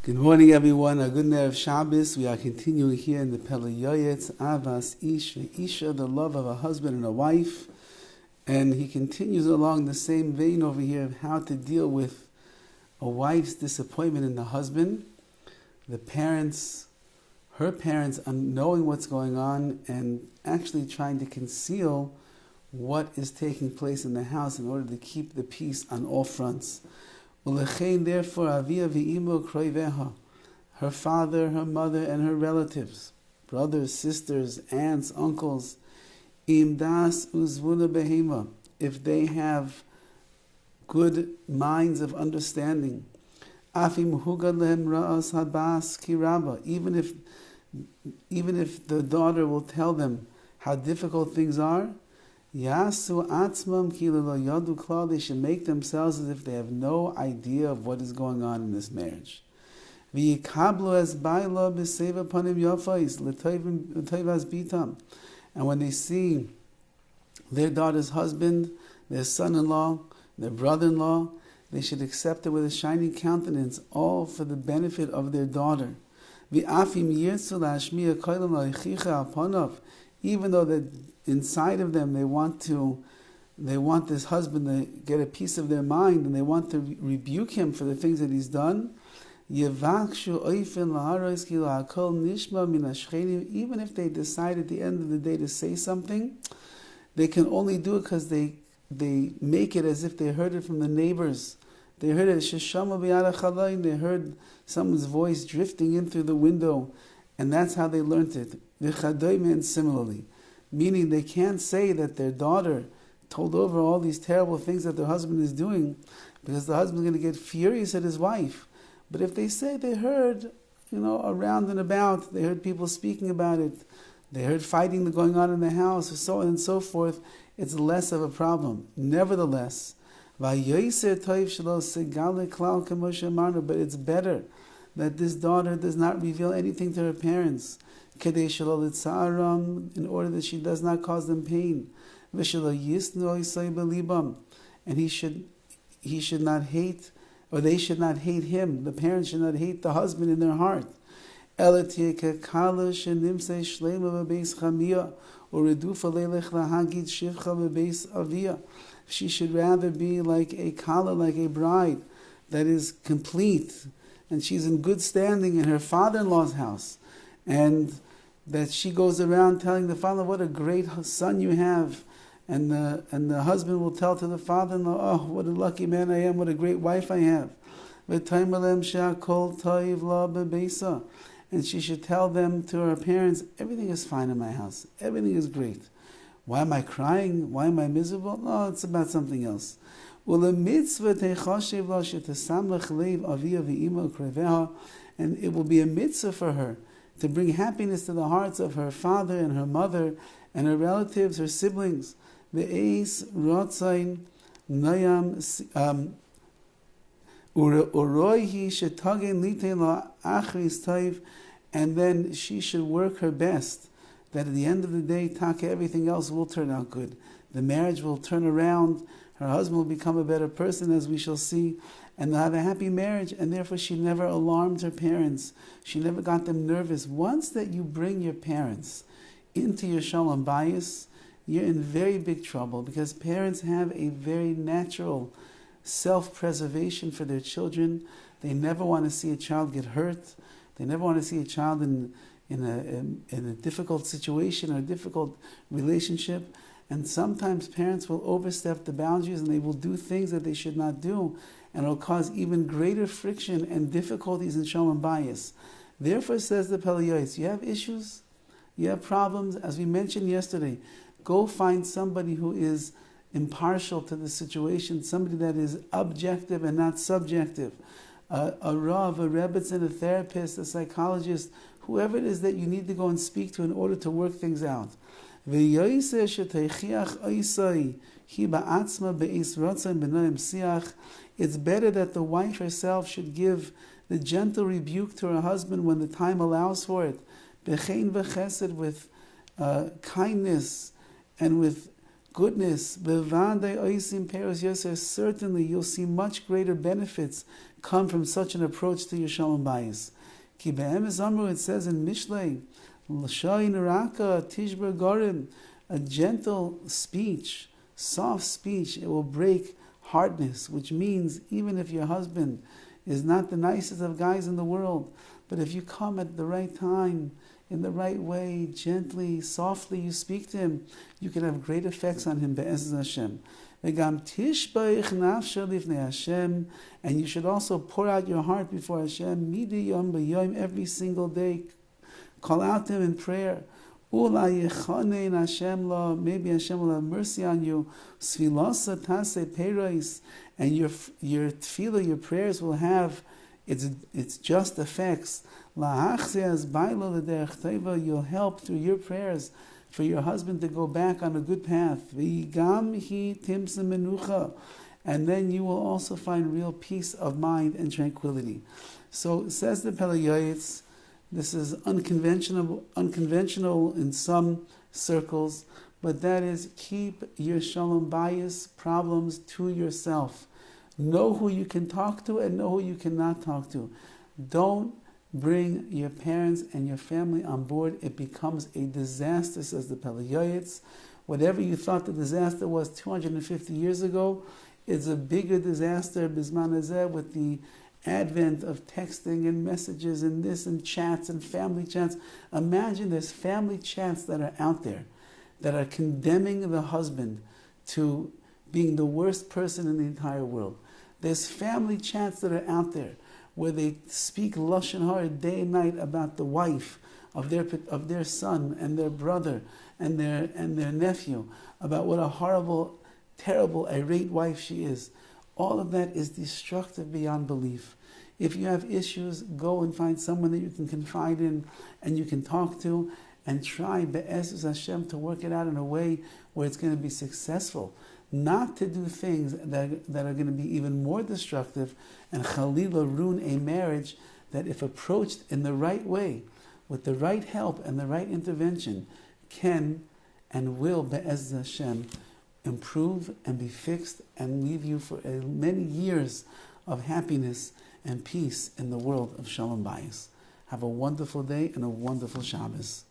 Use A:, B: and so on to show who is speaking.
A: Good morning, everyone. A good night of Shabbos. We are continuing here in the PELE YOETZ, Ahavas Ish, Isha, the love of a husband and a wife. And he continues along the same vein over here of how to deal with a wife's disappointment in the husband. The parents, her parents, knowing what's going on and actually trying to conceal what is taking place in the house in order to keep the peace on all fronts. Therefore, avia v'imo kroiveha, her father, her mother, and her relatives, brothers, sisters, aunts, uncles, imdas uzvuna behema, if they have good minds of understanding, afim hugad lehem ra'as habas kiraba, even if the daughter will tell them how difficult things are, Yasu atzmam kilala yadu klal, they should make themselves as if they have no idea of what is going on in this marriage. V'yikablu es baila b'seva panim yafais l'toivas bitam, and when they see their daughter's husband, their son-in-law, their brother-in-law, they should accept it with a shining countenance, all for the benefit of their daughter. V'afim yirtzu la'ashmiya koilam la'ichicha apanav, even though that inside of them they want this husband to get a piece of their mind and they want to rebuke him for the things that he's done. Even if they decide at the end of the day to say something, they can only do it because they make it as if they heard it from the neighbors. They heard it, they heard someone's voice drifting in through the window, and that's how they learned it. And similarly, meaning they can't say that their daughter told over all these terrible things that their husband is doing, because the husband's going to get furious at his wife. But if they say they heard, around and about, they heard people speaking about it, they heard fighting going on in the house, and so on and so forth, it's less of a problem. Nevertheless, but it's better that this daughter does not reveal anything to her parents, in order that she does not cause them pain. And he should not hate, or they should not hate him. The parents should not hate the husband in their heart. She should rather be like a kala, like a bride that is complete, and she's in good standing in her father-in-law's house, and that she goes around telling the father, what a great son you have, and the husband will tell to the father-in-law, oh, what a lucky man I am, what a great wife I have. And she should tell them, to her parents, everything is fine in my house, everything is great. Why am I crying? Why am I miserable? No, it's about something else. And it will be a mitzvah for her to bring happiness to the hearts of her father and her mother and her relatives, her siblings. And then she should work her best that at the end of the day, everything else will turn out good. The marriage will turn around, her husband will become a better person, as we shall see, and they'll have a happy marriage, and therefore she never alarmed her parents. She never got them nervous. Once that you bring your parents into your shalom bayis, you're in very big trouble, because parents have a very natural self-preservation for their children. They never want to see a child get hurt. They never want to see a child in a difficult situation or a difficult relationship. And sometimes parents will overstep the boundaries and they will do things that they should not do, and it will cause even greater friction and difficulties in shalom bayis. Therefore, says the PELE YOETZ, you have issues, you have problems, as we mentioned yesterday, go find somebody who is impartial to the situation, somebody that is objective and not subjective. A Rav, a Rebbitzin, a therapist, a psychologist, whoever it is that you need to go and speak to in order to work things out. It's better that the wife herself should give the gentle rebuke to her husband when the time allows for it, with kindness and with goodness. Bevandei oisim peros yoser. Certainly you'll see much greater benefits come from such an approach to your shalom bayis. Ki be'emes amru, it says in Mishlei, l'shayin raka tishber gorim, a gentle speech, soft speech, it will break hardness, which means even if your husband is not the nicest of guys in the world, but if you come at the right time, in the right way, gently, softly, you speak to him, you can have great effects on him, be'ezus Hashem. And you should also pour out your heart before Hashem, midi yom b'yom, every single day. Call out to him in prayer. Maybe Hashem will have mercy on you. And your tefillah, your prayers will have its just effects. You'll help through your prayers for your husband to go back on a good path. And then you will also find real peace of mind and tranquility. So says the PELE YOETZ, this is unconventional in some circles, but that is, keep your shalom bayis problems to yourself. Know who you can talk to and know who you cannot talk to. Don't bring your parents and your family on board. It becomes a disaster, says the PELE YOETZ. Whatever you thought the disaster was 250 years ago, it's a bigger disaster, Bisman Hazeh, with the advent of texting and messages and this and chats and family chats. Imagine there's family chats that are out there that are condemning the husband to being the worst person in the entire world. There's family chats that are out there where they speak lashon hara day and night about the wife of their son and their brother and their nephew, about what a horrible, terrible, irate wife she is. All of that is destructive beyond belief. If you have issues, go and find someone that you can confide in and you can talk to, and try be'ezus Hashem to work it out in a way where it's going to be successful. Not to do things that are going to be even more destructive and chalila ruin a marriage that, if approached in the right way, with the right help and the right intervention, can and will be'ezus Hashem improve and be fixed and leave you for many years of happiness and peace in the world of shalom bayis. Have a wonderful day and a wonderful Shabbos.